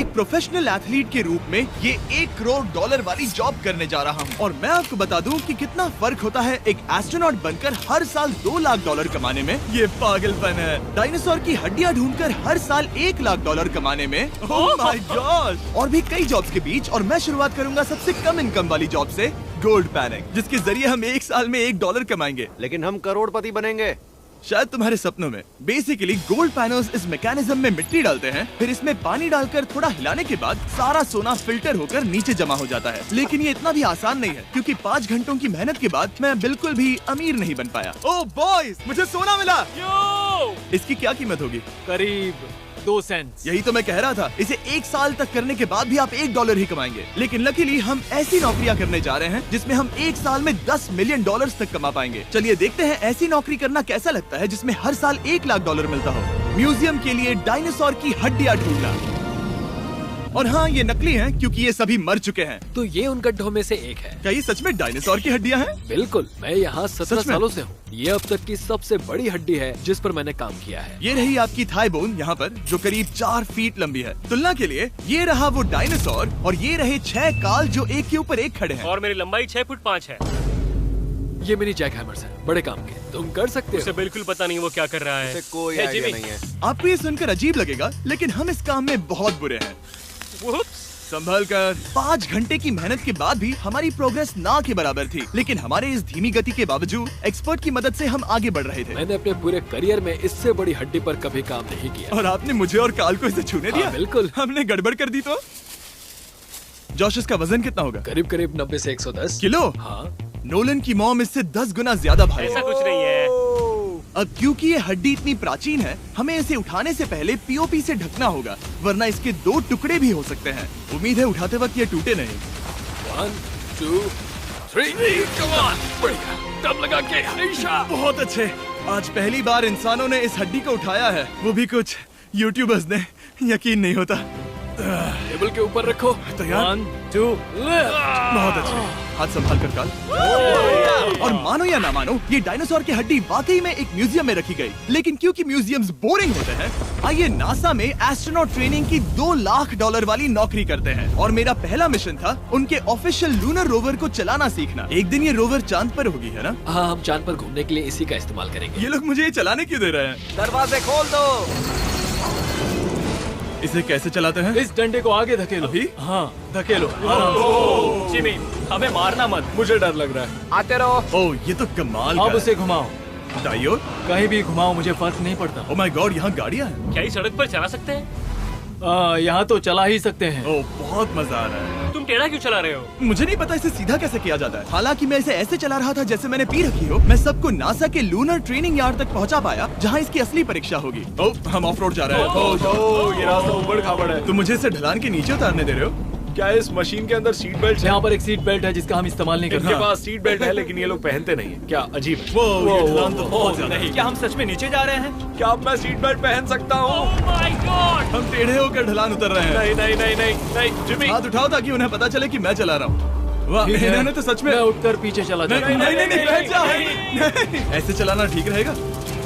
एक professional athlete के रूप में ये $1 करोड़ वाली जॉब करने जा रहा हूँ। और मैं आपको बता दूं कि कितना फर्क होता है एक एस्ट्रोनॉट बनकर हर साल $2 लाख कमाने में। ये पागलपन है। डायनासोर की हड्डियाँ ढूंढकर हर साल $1 लाख कमाने में। Oh my God. और भी कई जॉब्स के बीच, और मैं शुरुआत करूंगा सबसे कम इनकम वाली जॉब से, गोल्ड पैनिंग, जिसके जरिए हम एक साल में $1 कमाएंगे। लेकिन हम करोड़पति बनेंगे शायद तुम्हारे सपनों में। बेसिकली गोल्ड पैनर्स इस मैकेनिज्म में मिट्टी डालते हैं, फिर इसमें पानी डालकर थोड़ा हिलाने के बाद सारा सोना फिल्टर होकर नीचे जमा हो जाता है। लेकिन ये इतना भी आसान नहीं है, क्योंकि 5 घंटों की मेहनत के बाद मैं बिल्कुल भी अमीर नहीं बन पाया। ओह बॉयज, मुझे सोना मिला। इसकी क्या कीमत होगी? करीब 2 सेंट। यही तो मैं कह रहा था। इसे 1 साल तक करने के बाद भी आप $1 ही कमाएंगे। लेकिन लकीली हम ऐसी नौकरियां करने जा रहे हैं जिसमें हम 1 साल में $10 मिलियन तक कमा पाएंगे। चलिए देखते हैं ऐसी नौकरी करना कैसा लगता है जिसमें हर साल $1 लाख मिलता हो। म्यूजियम के लिए डायनासोर की हड्डियां ढूंढना। और हाँ, ये नकली हैं क्योंकि ये सभी मर चुके हैं। तो ये उन गड्ढों में से एक है। क्या ये सच में डायनासोर की हड्डियां हैं? बिल्कुल, मैं यहाँ 17 सालों से हूँ। ये अब तक की सबसे बड़ी हड्डी है जिस पर मैंने काम किया है। ये रही आपकी थाई बोन यहाँ पर, जो करीब 4 फीट लंबी है। तुलना के लिए ये रहा वो डायनासोर, और ये रहे 6 काल जो एक के ऊपर एक खड़े हैं। और मेरी लंबाई 6 फुट 5 है। ये मेरी जैक हैमर्स है, बड़े काम के। तुम कर सकते हो। उसे बिल्कुल पता नहीं वो क्या कर रहा है। कोई आइडिया नहीं है। आपको ये सुनकर अजीब लगेगा, लेकिन हम इस काम में बहुत बुरे हैं। संभल कर। 5 घंटे की मेहनत के बाद भी हमारी प्रोग्रेस ना के बराबर थी। लेकिन हमारे इस धीमी गति के बावजूद एक्सपर्ट की मदद से हम आगे बढ़ रहे थे। मैंने अपने पूरे करियर में इससे बड़ी हड्डी पर कभी काम नहीं किया। और आपने मुझे और काल को इसे छूने दिया? बिल्कुल। हमने गड़बड़ कर दी तो? जोश, इसका वजन कितना होगा? करीब करीब 90 से 110 किलो। हाँ। नोलन की मॉम इससे 10 गुना ज्यादा भारी। ऐसा कुछ नहीं है। अब क्योंकि ये हड्डी इतनी प्राचीन है, हमें इसे उठाने से पहले पीओपी से ढकना होगा, वरना इसके 2 टुकड़े भी हो सकते हैं। उम्मीद है उठाते वक्त ये टूटे नहीं। 1 2 3 come on! बढ़िया, दम लगा के हमेशा। बहुत अच्छे। आज पहली बार इंसानों ने इस हड्डी को उठाया है, वो भी कुछ यूट्यूबर्स ने। यकीन नहीं होता। टेबल के ऊपर रखो। तैयार? 1 2 बहुत अच्छे। हाथ संभाल कर काल। और मानो या ना मानो, ये डायनासोर की हड्डी वाकई में एक म्यूजियम में रखी गई। लेकिन क्योंकि म्यूजियम्स बोरिंग होते हैं, आइए नासा में एस्ट्रोनॉट ट्रेनिंग की $2 लाख वाली नौकरी करते हैं। और मेरा पहला मिशन था उनके ऑफिशियल लूनर रोवर को चलाना सीखना। एक दिन ये रोवर चांद पर होगी, है ना? हाँ, हम चांद पर घूमने के लिए इसी का इस्तेमाल करेंगे। ये लोग मुझे ये चलाने क्यों दे रहे हैं? दरवाजे खोल दो। इसे कैसे चलाते हैं? इस डंडे को आगे धकेलो। अभी? हाँ, धकेलो। जिमी, हमें मारना मत। मुझे डर लग रहा है। आते रहो। ओह, ये तो कमाल अब का उसे घुमाओ। है। दाईं ओर? कहीं भी घुमाओ, मुझे फर्क नहीं पड़ता। ओह माय गॉड, यहाँ गाड़ियाँ हैं। क्या इस सड़क पर चला सकते हैं? यहाँ तो चला ही सकते हैं। ओह, बहुत मजा आ रहा है। तुम टेढ़ा क्यों चला रहे हो? मुझे नहीं पता इसे सीधा कैसे किया जाता है। हालांकि मैं इसे ऐसे चला रहा था जैसे मैंने पी रखी हो। मैं सबको नासा के लूनर ट्रेनिंग यार्ड तक पहुंचा पाया, जहां इसकी असली परीक्षा होगी। ओह, हम ऑफ रोड जा रहे हैं। ये रास्ता ऊबड़ खाबड़ है। तुम मुझे इसे ढलान के नीचे उतारने दे रहे हो? क्या इस मशीन के अंदर सीट बेल्ट है? यहाँ पर एक सीट बेल्ट है जिसका हम इस्तेमाल नहीं करते। इनके पास सीट बेल्ट है लेकिन ये लोग पहनते नहीं है। क्या अजीब है। वो, ये ढलान तो बहुत ज्यादा है। क्या हम सच में नीचे जा रहे हैं? क्या अब मैं सीट बेल्ट पहन सकता हूँ? Oh my God! हम टेढ़े होकर ढलान उतर रहे हैं। नहीं नहीं नहीं नहीं नहीं जिमी। हाथ उठाओ ताकि उन्हें पता चले कि मैं चला रहा हूँ। वाह, ठीक है। इन्होंने तो सच में। मैं उठकर पीछे चला नहीं जाता हूँ। नहीं नहीं, बैठ जा। नहीं, ऐसे चलाना ठीक रहेगा?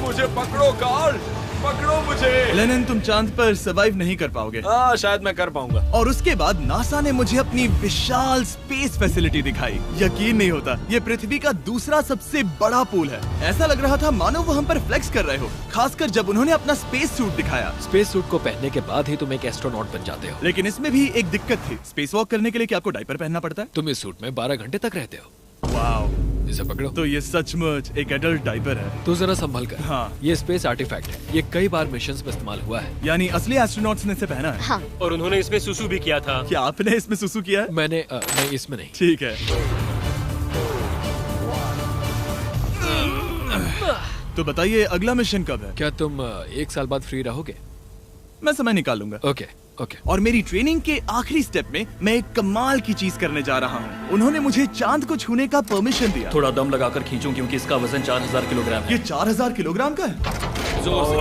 मुझे पकड़ो कार्ल, पकड़ो मुझे। लेनिन, तुम चांद पर सर्वाइव नहीं कर पाओगे। हाँ, शायद मैं कर पाऊंगा। और उसके बाद नासा ने मुझे अपनी विशाल स्पेस फैसिलिटी दिखाई। यकीन नहीं होता, ये पृथ्वी का दूसरा सबसे बड़ा पूल है। ऐसा लग रहा था मानो वो हम पर फ्लेक्स कर रहे हो, खासकर जब उन्होंने अपना स्पेस सूट दिखाया। स्पेस सूट को पहनने के बाद ही तुम एक एस्ट्रोनॉट बन जाते हो। लेकिन इसमें भी एक दिक्कत थी। स्पेस वॉक करने के लिए क्या आपको डायपर पहनना पड़ता है? तुम इस सूट में 12 घंटे तक रहते हो। वाओ, इसे पकड़ो। तो ये सचमुच एक एडल्ट डायपर है। तो जरा संभल कर। हाँ। ये स्पेस आर्टिफैक्ट है। ये कई बार मिशंस में इस्तेमाल हुआ है। यानी असली एस्ट्रोनॉट्स ने इसे पहना है? हाँ। और उन्होंने इसमें सुसु भी किया था। क्या आपने इसमें सुसु किया है? मैंने नहीं, इसमें नहीं। ठीक है। तो बताइए अगला मिशन कब है? क्या तुम 1 साल बाद फ्री रहोगे? मैं समय निकाल लूंगा। Okay okay. और मेरी ट्रेनिंग के आखिरी स्टेप में मैं एक कमाल की चीज करने जा रहा हूँ। उन्होंने मुझे चांद को छूने का परमिशन दिया। थोड़ा दम लगाकर खींचूं क्योंकि इसका वजन 4000 किलोग्राम है। ये 4000 किलोग्राम का है? जोर से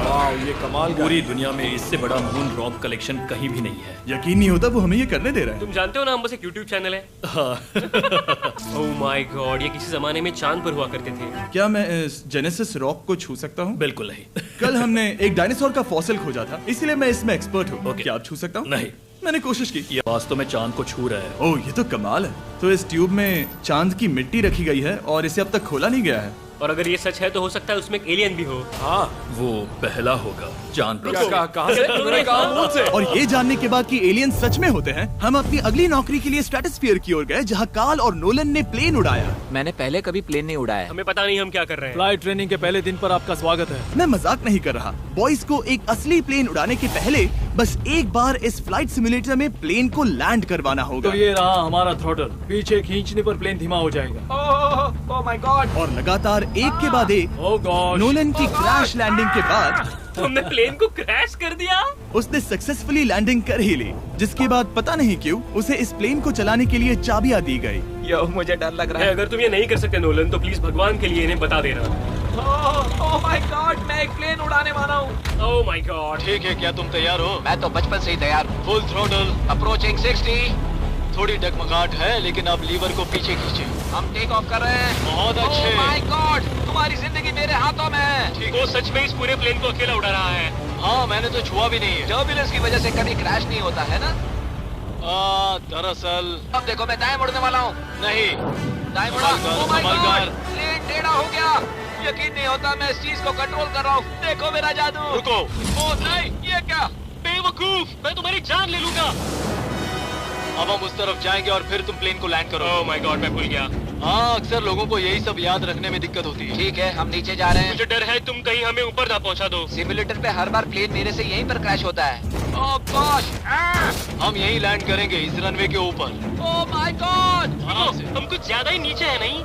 वाह, ये कमाल का पूरी है। दुनिया में इससे बड़ा मून रॉक कलेक्शन कहीं भी नहीं है। यकीन नहीं होता वो हमें ये करने दे रहा है। तुम जानते हो ना, हम बस एक YouTube चैनल है। ओह माय गॉड, ये किसी जमाने में चांद पर हुआ करते थे। क्या मैं इस जेनेसिस रॉक को छू सकता हूँ? बिल्कुल नहीं। कल हमने एक डायनासोर का फॉसिल खोजा था, इसलिए मैं इसमें एक्सपर्ट हूँ। ओके। क्या आप छू सकता हूँ? नहीं। मैंने कोशिश की। ये वास्तव में चांद को छू रहा है। ओह, ये तो कमाल है। तो इस ट्यूब में चांद की मिट्टी रखी गई है और इसे अब तक खोला नहीं गया है। और अगर ये सच है तो हो सकता है उसमें एक एलियन भी हो। हाँ, वो पहला होगा चांद पर। क्या कहाँ से? तुमने कहा मुंह से। और ये जानने के बाद कि एलियन सच में होते हैं, हम अपनी अगली नौकरी के लिए स्ट्रेटोस्फीयर की ओर गए, जहाँ कार्ल और नोलन ने प्लेन उड़ाया। मैंने पहले कभी प्लेन नहीं उड़ाया है। हमें पता नहीं हम क्या कर रहे हैं। फ्लाइट ट्रेनिंग के पहले दिन पर आपका स्वागत है। मैं मजाक नहीं कर रहा। बॉयज को एक असली प्लेन उड़ाने के पहले बस एक बार इस फ्लाइट सिमुलेटर में प्लेन को लैंड करवाना होगा। तो ये रहा हमारा थ्रॉटल। पीछे खींचने पर प्लेन धीमा हो जाएगा। Oh my God. और लगातार एक के बाद एक ओह गॉड। नोलन की क्रैश लैंडिंग के बाद तुमने प्लेन को क्रैश कर दिया। उसने सक्सेसफुली लैंडिंग कर ही ली, जिसके बाद पता नहीं क्यों उसे इस प्लेन को चलाने के लिए चाबियां दी गई। यो, मुझे डर लग रहा है। अगर तुम ये नहीं कर सकते नोलन, तो प्लीज भगवान के लिए इन्हें बता देना। ओह माय गॉड, मैं एक प्लेन उड़ाने वाला हूँ। Oh my God. ठीक है, क्या तुम तैयार हो? मैं तो बचपन से ही तैयार हूँ। Full throttle. अप्रोचिंग 60। थोड़ी डगमगाहट है, लेकिन अब लीवर को पीछे खींचे। हम टेक ऑफ कर रहे हैं। बहुत अच्छे। ओह माय गॉड, तुम्हारी जिंदगी मेरे हाथों में है। वो सच में इस पूरे प्लेन को अकेला उड़ा रहा है। हाँ, मैंने तो छुआ भी नहीं है। टर्बुलेंस की वजह से कभी क्रैश नहीं होता है ना। दरअसल अब देखो, मैं दाएं मुड़ने वाला हूँ। नहीं। दाएं मुड़ा। संभल ओह माय कर, संभल गॉड, कर। प्लेन टेढ़ा हो गया। यकीन नहीं होता मैं इस चीज को कंट्रोल कर रहा हूँ। देखो मेरा जादू। रुको। ओह नहीं, ये क्या? बेवकूफ, मैं तुम्हारी जान ले लूंगा। अब हम उस तरफ जाएंगे और फिर तुम प्लेन को लैंड करो। ओह माय गॉड, मैं भूल गया। हाँ, अक्सर लोगों को यही सब याद रखने में दिक्कत होती है। ठीक है, हम नीचे जा रहे हैं। मुझे डर है तुम कहीं हमें ऊपर ना पहुंचा दो। सिमुलेटर पे हर बार प्लेन मेरे से यहीं पर क्रैश होता है। ओह गॉश। हम यहीं लैंड करेंगे, इस रनवे के ऊपर। Oh my God. आराम से। हम कुछ ज्यादा ही नीचे है नहीं?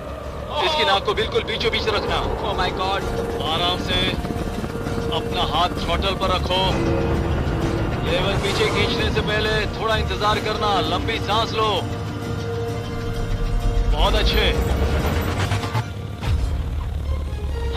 इसकी नाक को बिल्कुल बीचों बीच रखना। Oh my God. आराम से अपना हाथ थ्रॉटल पर रखो। लेवल पीछे खींचने से पहले थोड़ा इंतजार करना। लंबी सांस लो। बहुत अच्छे।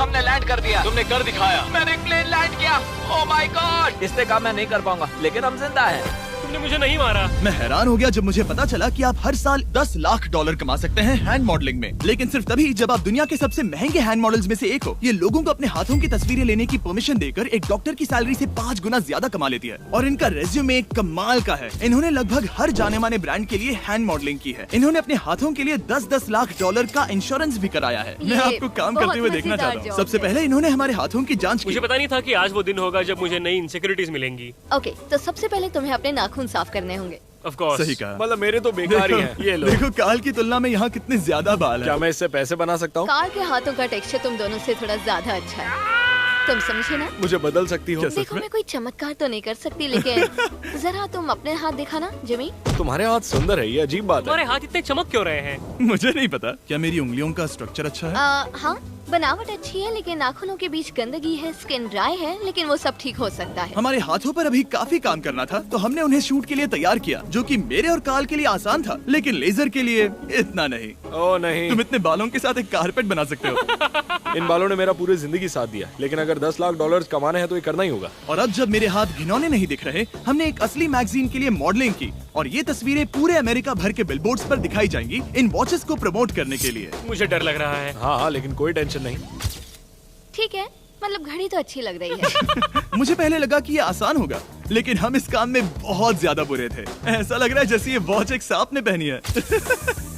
हमने लैंड कर दिया। तुमने कर दिखाया। मैंने प्लेन लैंड किया। Oh my God. इससे काम मैं नहीं कर पाऊंगा, लेकिन हम जिंदा हैं। तुमने मुझे नहीं मारा। मैं हैरान हो गया जब मुझे पता चला कि आप हर साल 10 लाख डॉलर कमा सकते हैं हैंड मॉडलिंग में, लेकिन सिर्फ तभी जब आप दुनिया के सबसे महंगे हैंड मॉडल्स में से एक हो। ये लोगों को अपने हाथों की तस्वीरें लेने की परमिशन देकर एक डॉक्टर की सैलरी से 5 गुना ज्यादा कमा लेती है। और इनका रेज्यूमे कमाल का है। इन्होंने लगभग हर जाने माने ब्रांड के लिए हैंड मॉडलिंग की है। इन्होंने अपने हाथों के लिए 10-10 लाख डॉलर का इंश्योरेंस भी कराया है। मैं आपको काम करते हुए देखना चाहता हूँ। सबसे पहले इन्होंने हमारे हाथों की जाँच की। मुझे पता नहीं था कि आज वो दिन होगा जब मुझे नई इनसिक्योरिटीज मिलेंगी। ओके, तो सबसे पहले तुम्हें अपने नाखून साफ करने होंगे। Of course. सही कहा। मतलब मेरे तो बेकार ही हैं। ये लो। देखो काल की तुलना में यहाँ कितने ज्यादा बाल क्या हैं। मैं इससे पैसे बना सकता हूँ? कार के हाथों का टेक्सचर तुम दोनों से थोड़ा ज्यादा अच्छा है। तुम समझे ना? मुझे बदल सकती हो? देखो, मैं कोई चमत्कार तो नहीं कर सकती, लेकिन जरा तुम अपने हाथ दिखाना जिमी। तुम्हारे हाथ सुंदर है, ये अजीब बात तुम्हारे है। हाथ इतने चमक क्यों रहे हैं? मुझे नहीं पता। क्या मेरी उंगलियों का स्ट्रक्चर अच्छा है? हाँ, बनावट अच्छी है, लेकिन नाखूनों के बीच गंदगी है, स्किन ड्राई है, लेकिन वो सब ठीक हो सकता है। हमारे हाथों पर अभी काफी काम करना था, तो हमने उन्हें शूट के लिए तैयार किया, जो कि मेरे और काल के लिए आसान था, लेकिन लेजर के लिए इतना नहीं। ओह नहीं। तुम इतने बालों के साथ एक कारपेट बना सकते हो। इन बालों ने मेरा पूरी जिंदगी साथ दिया, लेकिन अगर 10 लाख डॉलर कमाने हैं तो ये करना ही होगा। और अब जब मेरे हाथ घिनौने नहीं दिख रहे, हमने एक असली मैगजीन के लिए मॉडलिंग की, और ये तस्वीरें पूरे अमेरिका भर के बिलबोर्ड्स पर दिखाई जाएंगी इन वॉचेस को प्रमोट करने के लिए। मुझे डर लग रहा है। हाँ, लेकिन कोई टेंशन नहीं। ठीक है, मतलब घड़ी तो अच्छी लग रही है। मुझे पहले लगा कि ये आसान होगा, लेकिन हम इस काम में बहुत ज्यादा बुरे थे। ऐसा लग रहा है जैसे ये वॉच एक सांप ने पहनी है।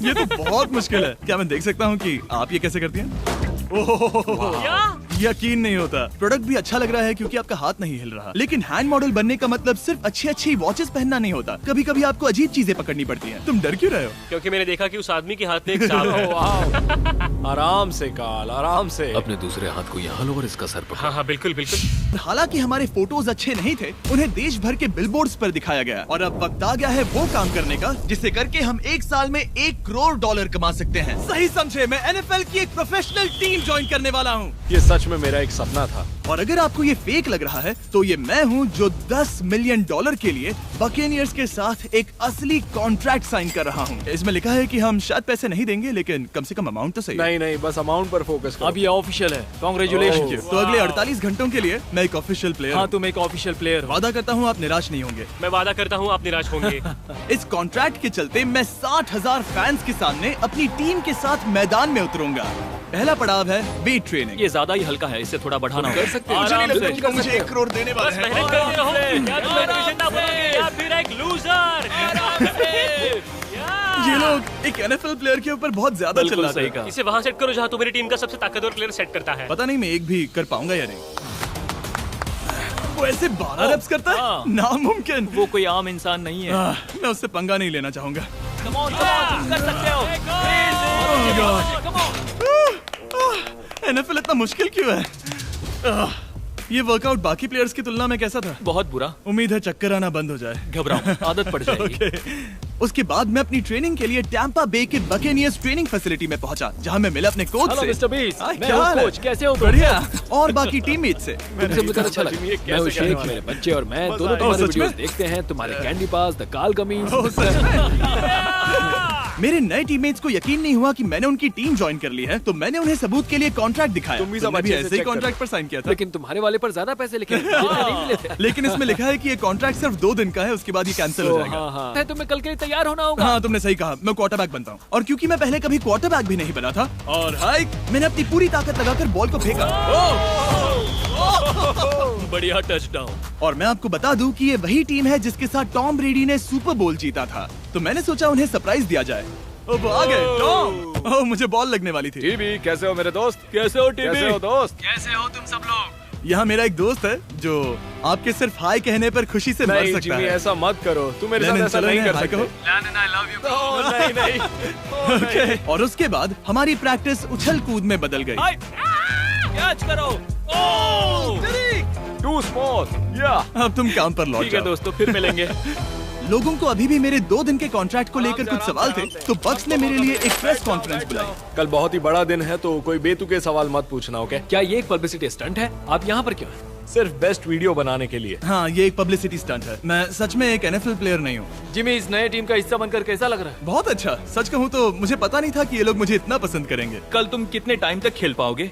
ये तो बहुत मुश्किल है। क्या मैं देख सकता हूँ कि आप ये कैसे करती हैं? ओह, क्या? यकीन नहीं होता। प्रोडक्ट भी अच्छा लग रहा है क्योंकि आपका हाथ नहीं हिल रहा। लेकिन हैंड मॉडल बनने का मतलब सिर्फ अच्छी वॉचेस पहनना नहीं होता। कभी कभी आपको अजीब चीजें पकड़नी पड़ती हैं। तुम डर क्यों रहे हो? क्योंकि मैंने देखा कि उस आदमी के हाथ में एक सांप है। वाह। आराम से काल, आराम से। अपने दूसरे हाथ को यहाँ लो और इसका सर पकड़ो। हाँ हाँ, बिल्कुल बिल्कुल। हालांकि हमारे फोटोज अच्छे नहीं थे, उन्हें देश भर के बिलबोर्ड्स पर दिखाया गया, और अब वक्त आ गया है वो काम करने का जिसे करके हम एक साल में 1 करोड़ डॉलर कमा सकते हैं। सही समझे, मैं NFL की एक प्रोफेशनल टीम ज्वाइन करने वाला हूँ। ये सच में मेरा एक सपना था। और अगर आपको ये फेक लग रहा है तो ये मैं हूँ जो $10 मिलियन के लिए बकेनियर्स के साथ एक असली कॉन्ट्रैक्ट साइन कर रहा हूँ। इसमें लिखा है कि हम शायद पैसे नहीं देंगे, लेकिन कम से कम अमाउंट तो सही है। नहीं, बस अमाउंट पर फोकस करो। अब ये ऑफिशियल है। कांग्रेचुलेशन। तो अगले 48 घंटों के लिए मैं एक ऑफिशियल प्लेयर हाँ, तुम एक ऑफिशियल प्लेयर हो। वादा करता हूँ आप निराश नहीं होंगे। मैं वादा करता हूँ आप निराश होंगे। इस कॉन्ट्रैक्ट के चलते मैं 60,000 फैंस के सामने अपनी टीम के साथ मैदान में उतरूंगा। पहला पड़ाव है वेट ट्रेनिंग। ये ज्यादा ही हल्का है, इससे थोड़ा बढ़ाना कर सकते हैं। मुझे नहीं आराम लगता से। कि वो मुझे 1 करोड़ देने वाले हैं। मेहनत करते रहो। क्या तुम मोटिवेशन ना बनोगे या फिर एक लूजर? ये लोग एक NFL प्लेयर के ऊपर बहुत ज्यादा बिल्कुल चिल्लाते सही हैं। कहा। इसे वहाँ सेट करो जहाँ तुम्हारी टीम का सबसे ताकतवर प्लेयर सेट करता है। पता नहीं मैं एक भी कर पाऊंगा या नहीं। वो ऐसे 12 रेप्स करता हाँ। है, नामुमकिन। वो कोई आम इंसान नहीं है। मैं उससे पंगा नहीं लेना चाहूंगा। Come on, तुम कर सकते हो। NFL इतना मुश्किल क्यों है? ये वर्कआउट बाकी प्लेयर्स की तुलना में कैसा था? बहुत बुरा। उम्मीद है चक्कर आना बंद हो जाए। घबराओ, आदत पड़ जाएगी। उसके बाद मैं अपनी ट्रेनिंग के लिए टैम्पा बे के बकेनियर्स ट्रेनिंग फैसिलिटी में पहुंचा, जहां मैं मिला अपने कोच हेलो से। मिस्टर बीस, हाय, मैं क्या हूँ हाल है? कोच। कैसे हो तुम? बढ़िया। और बाकी टीममेट से। तुमसे मिलकर अच्छा लगा। मैं हूँ शेख, मेरे बच्चे और मैं दोनों तुम्हारे सच में? वीडियोस देखते हैं। तुम्हारे कैंडी पास, द काल कमीज। ओह, सच में? मेरे नए टीममेट्स को यकीन नहीं हुआ कि मैंने उनकी टीम ज्वाइन कर ली है, तो मैंने उन्हें सबूत के लिए कॉन्ट्रैक्ट दिखाया। तुम भी सब तुमने अच्छे से ऐसे ही check कॉन्ट्रैक्ट पर साइन किया था। लेकिन तुम्हारे वाले पर ज्यादा पैसे लिखे हैं। जितना नहीं मिले थे। लेकिन इसमें लिखा है कि ये कॉन्ट्रैक्ट सिर्फ 2 दिन का है, उसके बाद ये कैंसिल हो जाएगा। हाँ, है तुम्हें कल के लिए तैयार होना होगा। हाँ, तुमने सही कहा। मैं क्वार्टरबैक बनता हूँ, और क्योंकि मैं पहले कभी क्वार्टरबैक भी नहीं बना था, और हाइक मैंने अपनी पूरी ताकत लगाकर बॉल को फेंका। बढ़िया टचडाउन। और मैं आपको बता दूं कि ये वही टीम है जिसके साथ टॉम ब्रेडी ने सुपर बोल जीता था, तो मैंने सोचा उन्हें सरप्राइज दिया जाए। ओ, वो आ गए टॉम। ओह, मुझे बॉल लगने वाली थी। टीबी, कैसे हो मेरे दोस्त? कैसे हो टीबी? कैसे हो दोस्त? कैसे हो तुम सब लोग? यहाँ मेरा एक दोस्त है जो आपके सिर्फ हाय कहने पर खुशी से मर नहीं सकता जिमी, है। ऐसा मत करो। तुम मेरे साथ लेनिन, ऐसा चलो नहीं इन्हें कर हाय सकते। कहो। Landon, I love you, bro. Oh, नहीं। ओके। और उसके बाद हमारी प्रैक्टिस उछल कूद में बदल गई। कैच करो। ओह! Too small. या अब तुम काम पर लौट ठीक है जाओ। दोस्तों, फिर मिलेंगे। लोगों को अभी भी मेरे 2 दिन के कॉन्ट्रैक्ट को लेकर कुछ सवाल थे, तो बक्स ने मेरे लिए एक प्रेस कॉन्फ्रेंस बुलाई। कल बहुत ही बड़ा दिन है, तो कोई बेतुके सवाल मत पूछना, ओके? क्या ये एक पब्लिसिटी स्टंट है? आप यहाँ पर क्यों हैं? सिर्फ बेस्ट वीडियो बनाने के लिए। हाँ, ये एक पब्लिसिटी स्टंट है। मैं सच में एक NFL प्लेयर नहीं हूँ। जिमी, इस नए टीम का हिस्सा बनकर कैसा लग रहा है? बहुत अच्छा। सच कहूँ तो मुझे पता नहीं था कि ये लोग मुझे इतना पसंद करेंगे। कल तुम कितने टाइम तक खेल पाओगे?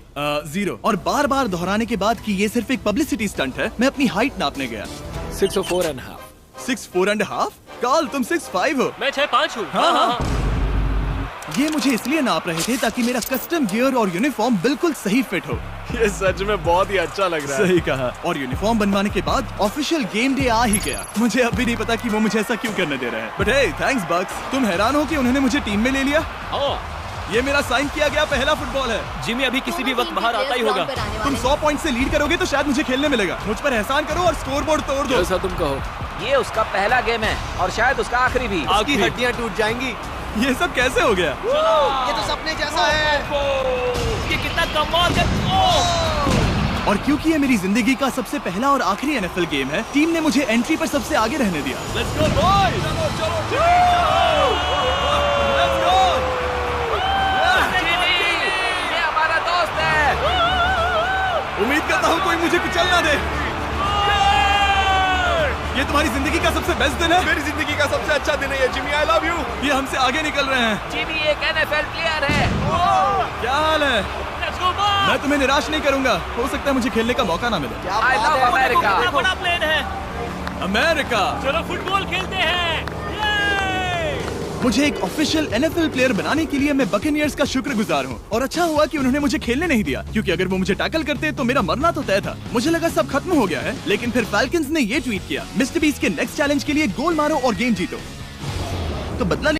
0। और बार बार दोहराने के बाद कि ये सिर्फ एक पब्लिसिटी स्टंट है, मैं अपनी हाइट नापने गया। 6'4.5". 6'4.5"? काल, तुम 6'5" हो। मैं 6'5" हूँ। हाँ। ये मुझे इसलिए नाप रहे थे ताकि मेरा कस्टम गियर और यूनिफॉर्म बिल्कुल सही फिट हो। ये सच में बहुत ही अच्छा लग रहा है। सही कहा। और यूनिफॉर्म बनवाने के बाद ऑफिशियल गेम डे आ ही गया। मुझे अब भी नहीं पता कि वो मुझे ऐसा क्यों करने दे रहे हैं। बट हे, थैंक्स बक्स। तुम हैरान हो कि उन्होंने मुझे टीम में ले लिया? ये मेरा साइन किया गया पहला फुटबॉल है। जिमी अभी किसी भी वक्त बाहर आता ही होगा। तुम 100 पॉइंट से लीड करोगे तो शायद मुझे खेलने मिलेगा। मुझ पर एहसान करो और स्कोर बोर्ड तोड़ दो। जैसा तुम कहो। ये उसका पहला गेम है और शायद उसका आखिरी भी। उसकी हड्डियां टूट जाएंगी। ये सब कैसे हो गया? ये तो सपने जैसा है। ये कितना कमाल है। और क्योंकि ये मेरी जिंदगी का सबसे पहला और आखिरी NFL गेम है, टीम ने मुझे एंट्री पर सबसे आगे रहने दिया। Let's go boys! ये हमारा दोस्त है। उम्मीद करता हूँ कोई मुझे कुचल ना दे। ये तुम्हारी जिंदगी का सबसे बेस्ट दिन है। मेरी जिंदगी का सबसे अच्छा दिन है ये, जिमी। I love you. ये हमसे आगे निकल रहे हैं। जिमी एक NFL प्लेयर है। क्या हाल है? Let's go boys! मैं तुम्हें निराश नहीं करूंगा। हो सकता है मुझे खेलने का मौका ना मिले। I love America. कितना बड़ा प्लेन है। अमेरिका। चलो फुटबॉल खेलते हैं। मुझे एक ऑफिशियल NFL प्लेयर बनाने के लिए मैं बकेनियर्स का शुक्रगुजार हूँ। और अच्छा हुआ कि उन्होंने मुझे खेलने नहीं दिया, क्योंकि अगर वो मुझे टैकल करते तो मेरा मरना तो तय था। मुझे लगा सब खत्म हो गया है, लेकिन फिर फैल्कन्स ने ये ट्वीट किया, मिस्टर बीस्ट के नेक्स्ट चैलेंज के लिए गोल मारो और गेम जीतो। तो बदला